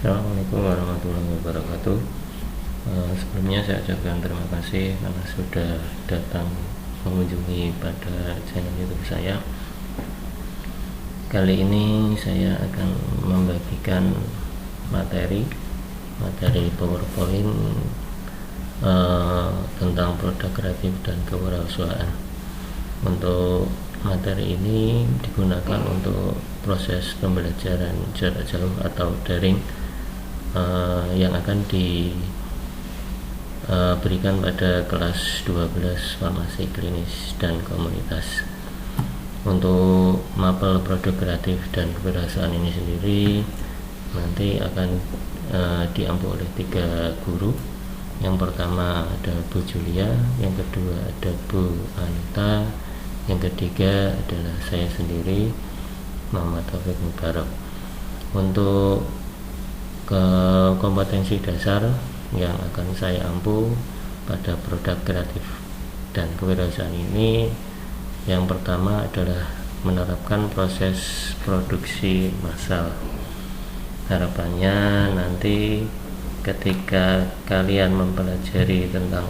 Assalamualaikum warahmatullahi wabarakatuh. Sebelumnya saya ucapkan terima kasih karena sudah datang mengunjungi pada channel YouTube saya. Kali ini saya akan membagikan materi PowerPoint tentang produk kreatif dan kewirausahaan. Untuk materi ini digunakan untuk proses pembelajaran jarak jauh atau daring yang akan diberikan pada kelas 12 farmasi klinis dan komunitas. Untuk mapel produk kreatif dan kewirausahaan ini sendiri nanti akan diampu oleh 3 guru. Yang pertama ada Bu Julia, yang kedua ada Bu Anita, yang ketiga adalah saya sendiri, Muhammad Taufik Mubarak. Untuk kompetensi dasar yang akan saya ampu pada produk kreatif dan kewirausahaan ini, yang pertama adalah menerapkan proses produksi massal. Harapannya nanti ketika kalian mempelajari tentang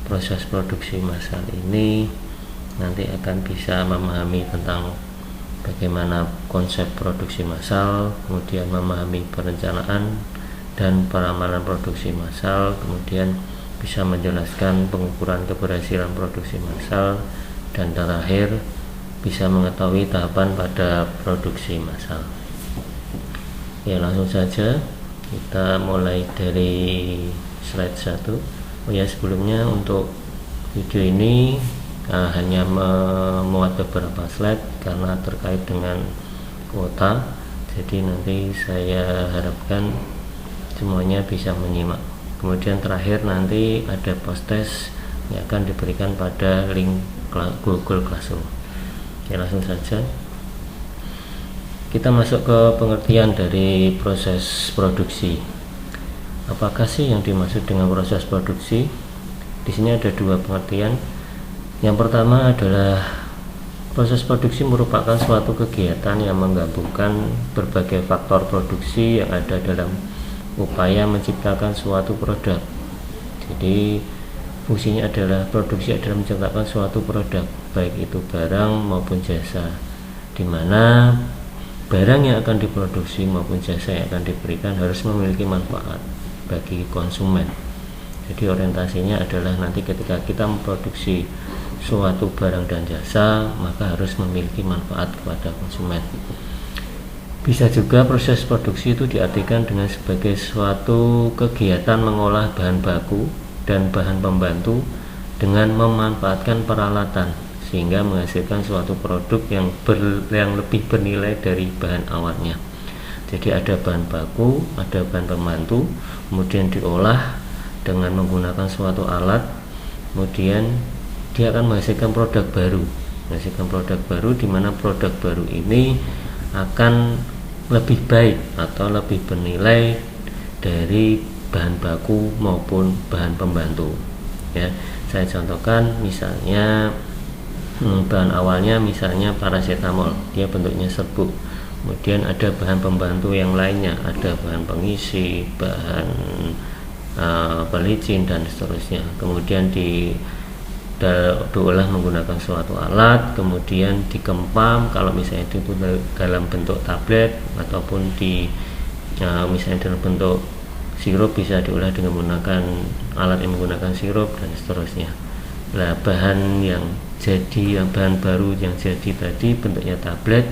proses produksi massal ini, nanti akan bisa memahami tentang bagaimana konsep produksi massal, kemudian memahami perencanaan dan peramalan produksi massal, kemudian bisa menjelaskan pengukuran keberhasilan produksi massal, dan terakhir bisa mengetahui tahapan pada produksi massal. Ya, langsung saja kita mulai dari slide 1. Sebelumnya untuk video ini hanya memuat beberapa slide karena terkait dengan kuota, jadi nanti saya harapkan semuanya bisa menyimak. Kemudian terakhir nanti ada post test yang akan diberikan pada link Google Classroom. Langsung saja kita masuk ke pengertian dari proses produksi. Apakah sih yang dimaksud dengan proses produksi? Di sini ada 2 pengertian. Yang pertama adalah proses produksi merupakan suatu kegiatan yang menggabungkan berbagai faktor produksi yang ada dalam upaya menciptakan suatu produk. Jadi fungsinya adalah produksi adalah menciptakan suatu produk, baik itu barang maupun jasa, di mana barang yang akan diproduksi maupun jasa yang akan diberikan harus memiliki manfaat bagi konsumen. Jadi orientasinya adalah nanti ketika kita memproduksi suatu barang dan jasa, maka harus memiliki manfaat kepada konsumen. Bisa juga proses produksi itu diartikan dengan sebagai suatu kegiatan mengolah bahan baku dan bahan pembantu dengan memanfaatkan peralatan sehingga menghasilkan suatu produk yang lebih bernilai dari bahan awalnya. Jadi ada bahan baku, ada bahan pembantu, kemudian diolah dengan menggunakan suatu alat, kemudian dia akan menghasilkan produk baru, di mana produk baru ini akan lebih baik atau lebih bernilai dari bahan baku maupun bahan pembantu. Ya, saya contohkan misalnya bahan awalnya misalnya paracetamol, dia bentuknya serbuk. Kemudian ada bahan pembantu yang lainnya, ada bahan pengisi, bahan pelicin dan seterusnya. Kemudian diolah menggunakan suatu alat, kemudian dikempam kalau misalnya itu dalam bentuk tablet ataupun misalnya dalam bentuk sirup, bisa diolah dengan menggunakan alat yang menggunakan sirup dan seterusnya. Nah, bahan baru yang jadi tadi bentuknya tablet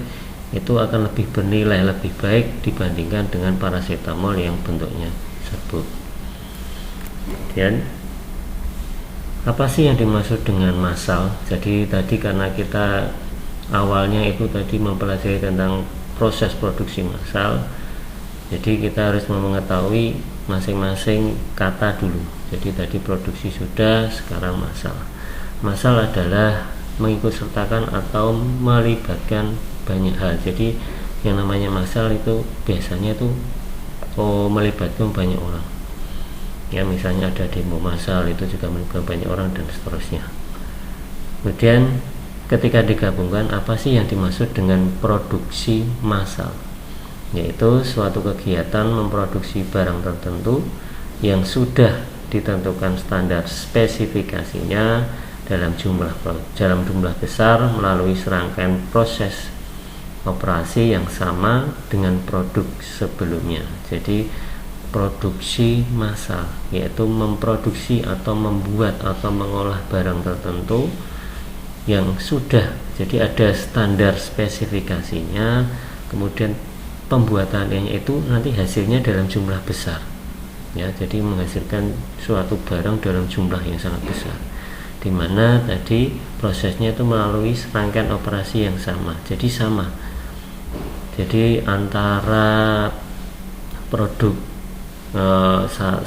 itu akan lebih bernilai, lebih baik dibandingkan dengan paracetamol yang bentuknya serbuk. Dan apa sih yang dimaksud dengan massal? Jadi tadi karena kita awalnya itu tadi mempelajari tentang proses produksi massal, jadi kita harus mengetahui masing-masing kata dulu. Jadi tadi produksi sudah, sekarang massal. Massal adalah mengikut sertakan atau melibatkan banyak hal. Jadi yang namanya massal itu biasanya itu melibatkan banyak orang. Ya, misalnya ada demo massal, itu juga melibatkan banyak orang dan seterusnya. Kemudian ketika digabungkan, apa sih yang dimaksud dengan produksi massal? yaitu suatu kegiatan memproduksi barang tertentu yang sudah ditentukan standar spesifikasinya dalam jumlah besar melalui serangkaian proses operasi yang sama dengan produk sebelumnya. Jadi produksi massal yaitu memproduksi atau membuat atau mengolah barang tertentu yang sudah, jadi ada standar spesifikasinya, kemudian pembuatannya itu nanti hasilnya dalam jumlah besar, ya, jadi menghasilkan suatu barang dalam jumlah yang sangat besar, dimana tadi prosesnya itu melalui serangkaian operasi yang sama, jadi sama, jadi antara produk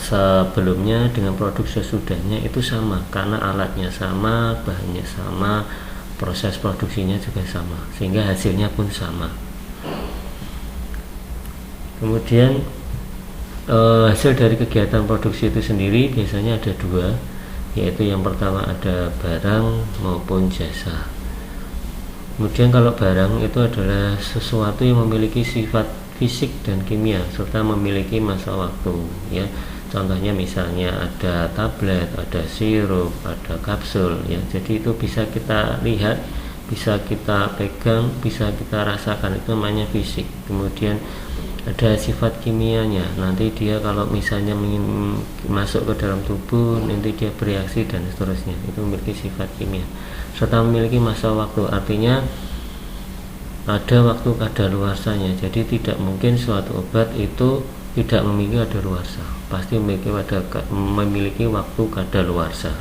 sebelumnya dengan produk sesudahnya itu sama, karena alatnya sama, bahannya sama, proses produksinya juga sama, sehingga hasilnya pun sama. Kemudian hasil dari kegiatan produksi itu sendiri biasanya ada dua, yaitu yang pertama ada barang maupun jasa. Kemudian kalau barang itu adalah sesuatu yang memiliki sifat fisik dan kimia serta memiliki masa waktu, ya. Contohnya misalnya ada tablet, ada sirup, ada kapsul, ya. Jadi itu bisa kita lihat, bisa kita pegang, bisa kita rasakan, itu namanya fisik. Kemudian ada sifat kimianya, nanti dia kalau misalnya ingin masuk ke dalam tubuh nanti dia bereaksi dan seterusnya, itu memiliki sifat kimia serta memiliki masa waktu, artinya ada waktu kadaluarsanya. Jadi tidak mungkin suatu obat itu tidak memiliki kadaluarsa, pasti memiliki waktu kadaluarsa.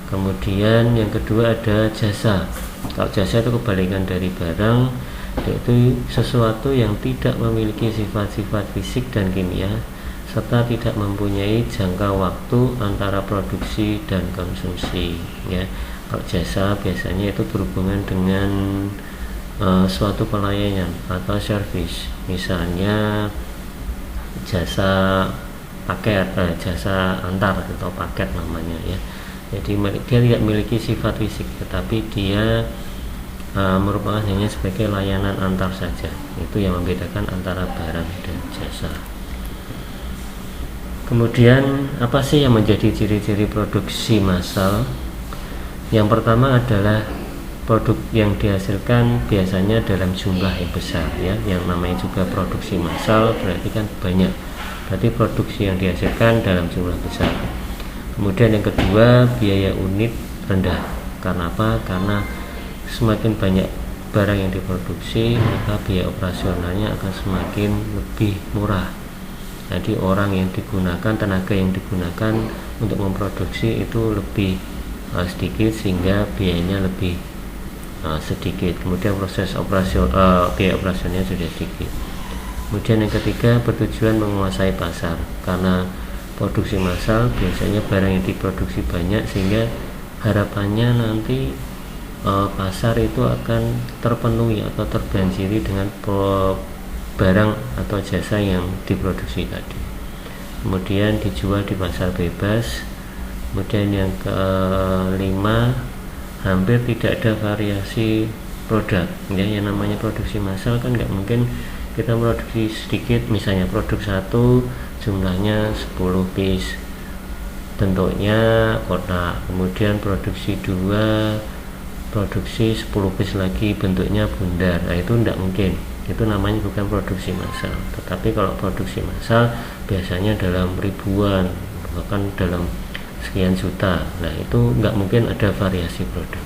Kemudian yang kedua ada jasa. Kalau jasa itu kebalikan dari barang, yaitu sesuatu yang tidak memiliki sifat-sifat fisik dan kimia serta tidak mempunyai jangka waktu antara produksi dan konsumsi, ya. Kalau jasa biasanya itu berhubungan dengan suatu pelayanan atau servis, misalnya jasa paket, jasa antar atau paket namanya, ya. Jadi dia tidak memiliki sifat fisik, tetapi dia merupakan hanya sebagai layanan antar saja. Itu yang membedakan antara barang dan jasa. Kemudian apa sih yang menjadi ciri-ciri produksi massal? Yang pertama adalah produk yang dihasilkan biasanya dalam jumlah yang besar, ya. Yang namanya juga produksi massal berarti kan banyak, berarti produksi yang dihasilkan dalam jumlah besar. Kemudian yang kedua, biaya unit rendah. Karena apa? Karena semakin banyak barang yang diproduksi, maka biaya operasionalnya akan semakin lebih murah. Jadi orang yang digunakan, tenaga yang digunakan untuk memproduksi itu lebih sedikit, sehingga biayanya lebih sedikit. Kemudian proses biaya operasionalnya sudah sedikit. Kemudian yang ketiga, bertujuan menguasai pasar. Karena produksi massal biasanya barang yang diproduksi banyak, sehingga harapannya nanti pasar itu akan terpenuhi atau terbanjiri dengan barang atau jasa yang diproduksi tadi. Kemudian dijual di pasar bebas. Kemudian yang kelima, hampir tidak ada variasi produk, ya. Yang namanya produksi massal kan nggak mungkin kita produksi sedikit, misalnya produk satu jumlahnya 10 piece, bentuknya kotak, kemudian produksi 2, produksi 10 piece lagi, bentuknya bundar. Nah, itu tidak mungkin, itu namanya bukan produksi massal. Tetapi kalau produksi massal biasanya dalam ribuan, bahkan dalam sekian juta. Nah, itu nggak mungkin ada variasi produk.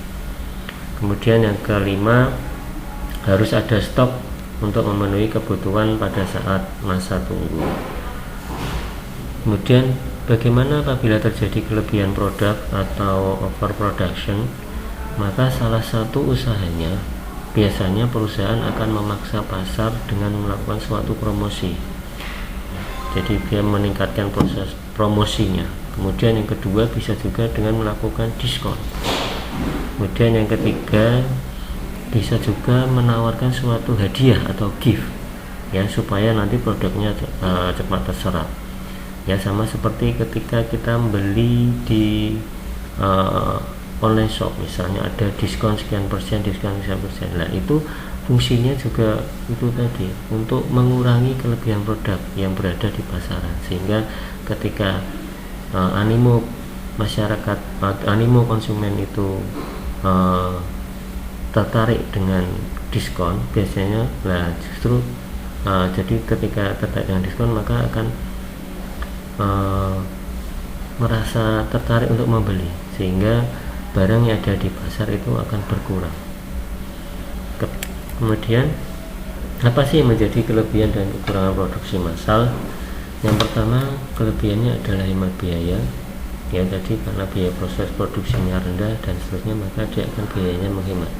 Kemudian yang kelima, harus ada stok untuk memenuhi kebutuhan pada saat masa tunggu. Kemudian bagaimana apabila terjadi kelebihan produk atau overproduction? Maka salah satu usahanya, biasanya perusahaan akan memaksa pasar dengan melakukan suatu promosi. Jadi dia meningkatkan proses promosinya. Kemudian yang kedua bisa juga dengan melakukan diskon. Kemudian yang ketiga bisa juga menawarkan suatu hadiah atau gift, ya, supaya nanti produknya cepat terserap. Ya, sama seperti ketika kita beli di online shop, misalnya ada diskon sekian persen, diskon sekian persen. Nah, itu fungsinya juga itu tadi, untuk mengurangi kelebihan produk yang berada di pasaran, sehingga ketika animo masyarakat, animo konsumen itu tertarik dengan diskon biasanya, justru jadi ketika tertarik dengan diskon maka akan merasa tertarik untuk membeli, sehingga barang yang ada di pasar itu akan berkurang. Kemudian apa sih yang menjadi kelebihan dan kekurangan produksi massal? Yang pertama, kelebihannya adalah hemat biaya, ya tadi, karena biaya proses produksinya rendah dan seterusnya, maka dia akan biayanya menghemat.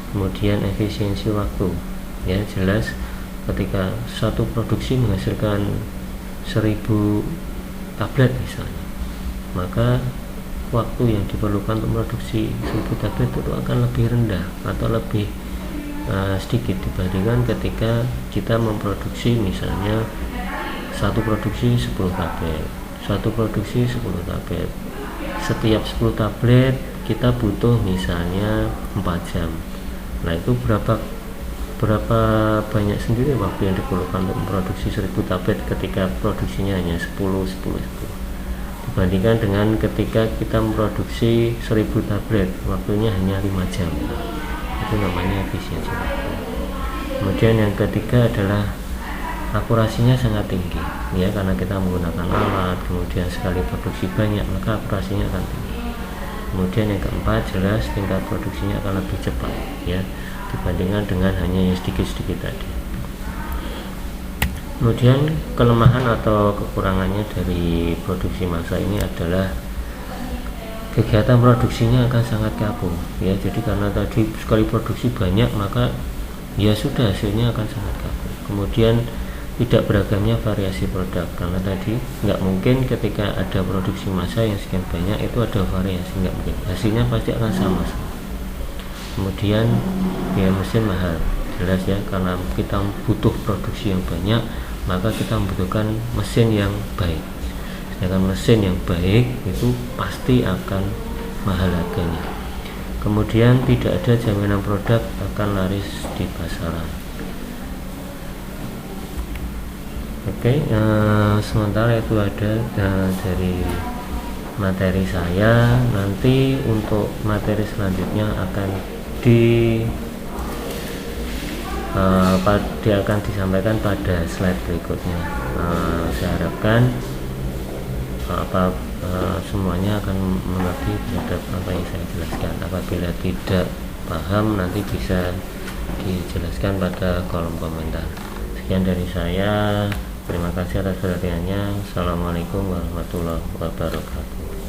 Kemudian efisiensi waktu, ya jelas ketika satu produksi menghasilkan 1000 tablet misalnya, maka waktu yang diperlukan untuk produksi 1000 tablet itu akan lebih rendah atau lebih sedikit dibandingkan ketika kita memproduksi misalnya satu produksi 10 tablet, setiap 10 tablet kita butuh misalnya 4 jam. Nah, itu berapa banyak sendiri waktu yang diperlukan untuk memproduksi 1000 tablet ketika produksinya hanya 10 dibandingkan dengan ketika kita memproduksi 1000 tablet waktunya hanya 5 jam. Itu namanya efisiensi waktu. Kemudian yang ketiga adalah akurasinya sangat tinggi, ya, karena kita menggunakan alat, kemudian sekali produksi banyak maka akurasinya akan tinggi. Kemudian yang keempat, jelas tingkat produksinya akan lebih cepat, ya, dibandingkan dengan hanya yang sedikit-sedikit tadi. Kemudian kelemahan atau kekurangannya dari produksi massal ini adalah kegiatan produksinya akan sangat kaku, ya, jadi karena tadi sekali produksi banyak maka ya sudah hasilnya akan sangat kaku. Kemudian tidak beragamnya variasi produk, karena tadi nggak mungkin ketika ada produksi massal yang sekian banyak itu ada variasi, nggak mungkin, hasilnya pasti akan sama. Kemudian biaya mesin mahal, jelas ya, karena kita butuh produksi yang banyak maka kita membutuhkan mesin yang baik. Sedangkan mesin yang baik itu pasti akan mahal harganya. Kemudian tidak ada jaminan produk akan laris di pasaran. Oke, sementara itu ada dari materi saya. Nanti untuk materi selanjutnya akan dia akan disampaikan pada slide berikutnya. Saya harapkan semuanya akan mengerti terhadap apa yang saya jelaskan. Apabila tidak paham nanti bisa dijelaskan pada kolom komentar. Sekian dari saya, terima kasih atas perhatiannya. Assalamualaikum warahmatullahi wabarakatuh.